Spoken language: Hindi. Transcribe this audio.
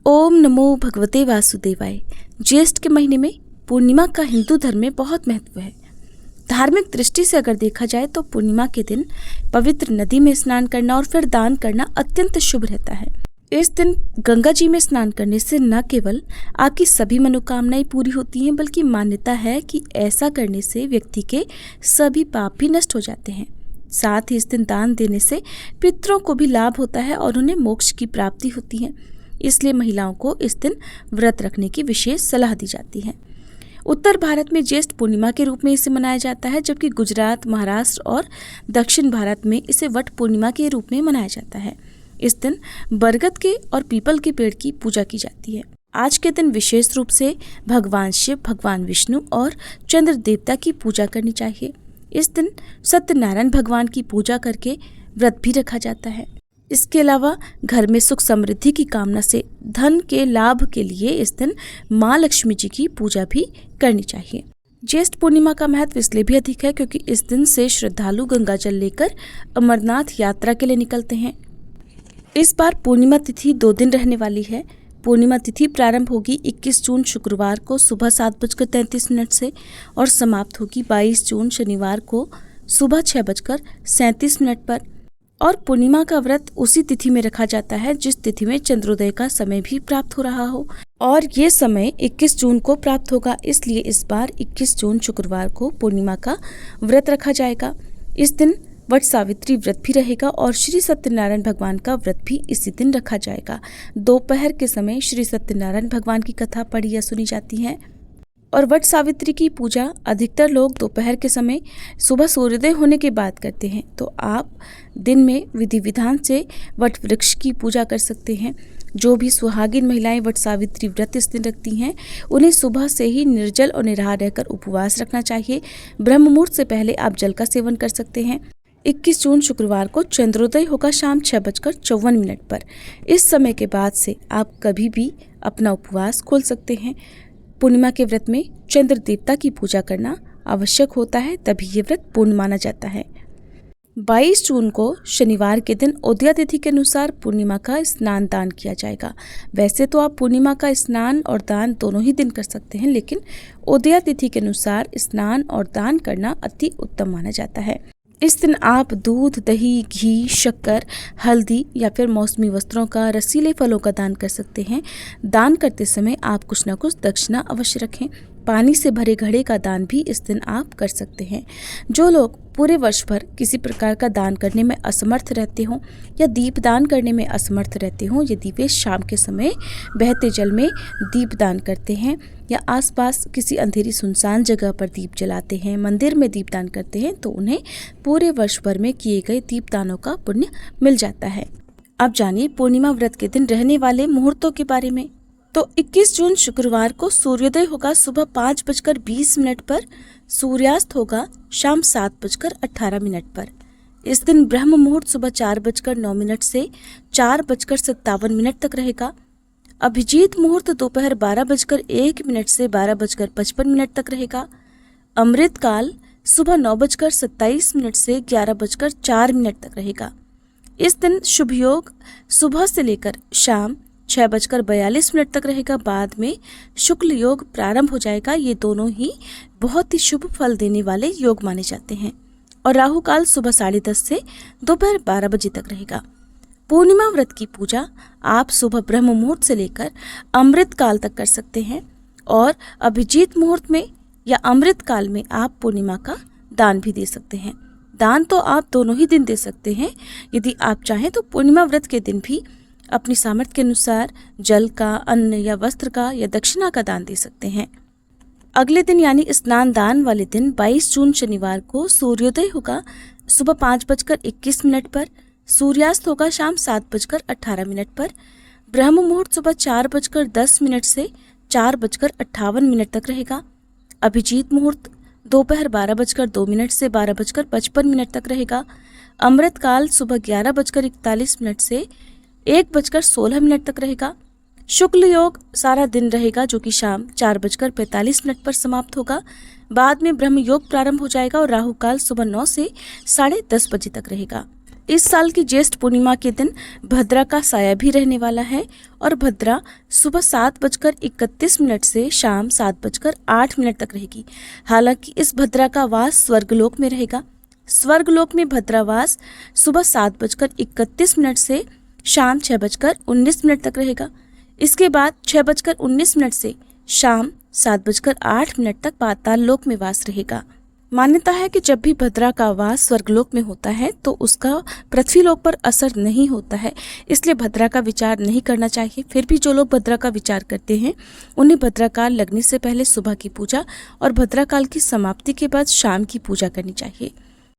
ओम नमो भगवते वासुदेवाय। ज्येष्ठ के महीने में पूर्णिमा का हिंदू धर्म में बहुत महत्व है। धार्मिक दृष्टि से अगर देखा जाए तो पूर्णिमा के दिन पवित्र नदी में स्नान करना और फिर दान करना अत्यंत शुभ रहता है। इस दिन गंगा जी में स्नान करने से न केवल आपकी सभी मनोकामनाएं पूरी होती हैं, बल्कि मान्यता है कि ऐसा करने से व्यक्ति के सभी पाप भी नष्ट हो जाते हैं। साथ ही इस दिन दान देने से पितरों को भी लाभ होता है और उन्हें मोक्ष की प्राप्ति होती है। इसलिए महिलाओं को इस दिन व्रत रखने की विशेष सलाह दी जाती है। उत्तर भारत में ज्येष्ठ पूर्णिमा के रूप में इसे मनाया जाता है, जबकि गुजरात, महाराष्ट्र और दक्षिण भारत में इसे वट पूर्णिमा के रूप में मनाया जाता है। इस दिन बरगद के और पीपल के पेड़ की पूजा की जाती है। आज के दिन विशेष रूप से भगवान शिव, भगवान विष्णु और चंद्र देवता की पूजा करनी चाहिए। इस दिन सत्यनारायण भगवान की पूजा करके व्रत भी रखा जाता है। इसके अलावा घर में सुख समृद्धि की कामना से धन के लाभ के लिए इस दिन माँ लक्ष्मी जी की पूजा भी करनी चाहिए। ज्येष्ठ पूर्णिमा का महत्व इसलिए भी अधिक है क्योंकि इस दिन से श्रद्धालु गंगा जल लेकर अमरनाथ यात्रा के लिए निकलते हैं। इस बार पूर्णिमा तिथि 2 दिन रहने वाली है। पूर्णिमा तिथि प्रारंभ होगी 21 जून शुक्रवार को सुबह 7:33 से और समाप्त होगी 22 जून शनिवार को सुबह 6:37 पर। और पूर्णिमा का व्रत उसी तिथि में रखा जाता है जिस तिथि में चंद्रोदय का समय भी प्राप्त हो रहा हो, और ये समय 21 जून को प्राप्त होगा। इसलिए इस बार 21 जून शुक्रवार को पूर्णिमा का व्रत रखा जाएगा। इस दिन वट सावित्री व्रत भी रहेगा और श्री सत्यनारायण भगवान का व्रत भी इसी दिन रखा जाएगा। दोपहर के समय श्री सत्यनारायण भगवान की कथा पढ़ी या सुनी जाती है। और वट सावित्री की पूजा अधिकतर लोग दोपहर के समय सुबह सूर्योदय होने के बाद करते हैं, तो आप दिन में विधि विधान से वट वृक्ष की पूजा कर सकते हैं। जो भी सुहागिन महिलाएं वट सावित्री व्रत इस दिन रखती हैं, उन्हें सुबह से ही निर्जल और निराहार रहकर उपवास रखना चाहिए। ब्रह्म मुहूर्त से पहले आप जल का सेवन कर सकते हैं। 21 जून शुक्रवार को चंद्रोदय होगा शाम 6:54 पर। इस समय के बाद से आप कभी भी अपना उपवास खोल सकते हैं। पूर्णिमा के व्रत में चंद्र देवता की पूजा करना आवश्यक होता है, तभी ये व्रत पूर्ण माना जाता है। 22 जून को शनिवार के दिन उदया तिथि के अनुसार पूर्णिमा का स्नान दान किया जाएगा। वैसे तो आप पूर्णिमा का स्नान और दान दोनों ही दिन कर सकते हैं, लेकिन उदया तिथि के अनुसार स्नान और दान करना अति उत्तम माना जाता है। इस दिन आप दूध, दही, घी, शक्कर, हल्दी या फिर मौसमी वस्त्रों का, रसीले फलों का दान कर सकते हैं। दान करते समय आप कुछ न कुछ दक्षिणा अवश्य रखें। पानी से भरे घड़े का दान भी इस दिन आप कर सकते हैं। जो लोग पूरे वर्ष भर किसी प्रकार का दान करने में असमर्थ रहते हों या दीप दान करने में असमर्थ रहते हों, यदि वे शाम के समय बहते जल में दीप दान करते हैं या आसपास किसी अंधेरी सुनसान जगह पर दीप जलाते हैं, मंदिर में दीप दान करते हैं, तो उन्हें पूरे वर्ष भर में किए गए दीप दानों का पुण्य मिल जाता है। अब जानिए पूर्णिमा व्रत के दिन रहने वाले मुहूर्तों के बारे में। तो 21 जून शुक्रवार को सूर्योदय होगा सुबह 5:20 पर। सूर्यास्त होगा शाम 7:18 पर। इस दिन ब्रह्म मुहूर्त सुबह 4:09 से 4:57 तक रहेगा। अभिजीत मुहूर्त दोपहर 12:01 से 12:55 तक रहेगा। अमृत काल सुबह 9:27 से 11:04 तक रहेगा। इस दिन शुभ योग सुबह से लेकर शाम 6:42 तक रहेगा। बाद में शुक्ल योग प्रारंभ हो जाएगा। ये दोनों ही बहुत ही शुभ फल देने वाले योग माने जाते हैं। और राहु काल सुबह 10:30 से दोपहर 12 बजे तक रहेगा। पूर्णिमा व्रत की पूजा आप सुबह ब्रह्म मुहूर्त से लेकर अमृत काल तक कर सकते हैं, और अभिजीत मुहूर्त में या अमृत काल में आप पूर्णिमा का दान भी दे सकते हैं। दान तो आप दोनों ही दिन दे सकते हैं। यदि आप चाहें तो पूर्णिमा व्रत के दिन भी अपनी सामर्थ्य के अनुसार जल का, अन्न या वस्त्र का या दक्षिणा का दान दे सकते हैं। अगले दिन यानी स्नान दान वाले दिन 22 जून शनिवार को सूर्योदय होगा सुबह 5:21 पर। सूर्यास्त होगा शाम 7:18 पर। ब्रह्म मुहूर्त सुबह 4:10 से 4:58 तक रहेगा। अभिजीत मुहूर्त दोपहर 12:02 से 12:55 तक रहेगा। अमृत काल सुबह 11:41 से 1:16 तक रहेगा। शुक्ल योग सारा दिन रहेगा, जो कि शाम 4:45 पर समाप्त होगा। बाद में ब्रह्म योग प्रारंभ हो जाएगा और राहु काल सुबह 9 से 10:30 बजे तक रहेगा। इस साल की ज्येष्ठ पूर्णिमा के दिन भद्रा का साया भी रहने वाला है और भद्रा सुबह 7:31 से शाम 7:08 तक रहेगी। हालांकि इस भद्रा का वास स्वर्गलोक में रहेगा। स्वर्गलोक में भद्रावास सुबह 7:31 से शाम 6:19 तक रहेगा। इसके बाद 6:19 से शाम 7:08 तक पाताल लोक में वास रहेगा। मान्यता है कि जब भी भद्रा का वास स्वर्गलोक में होता है तो उसका पृथ्वीलोक पर असर नहीं होता है, इसलिए भद्रा का विचार नहीं करना चाहिए। फिर भी जो लोग भद्रा का विचार करते हैं उन्हें भद्रा काल लगने से पहले सुबह की पूजा और भद्रा काल की समाप्ति के बाद शाम की पूजा करनी चाहिए।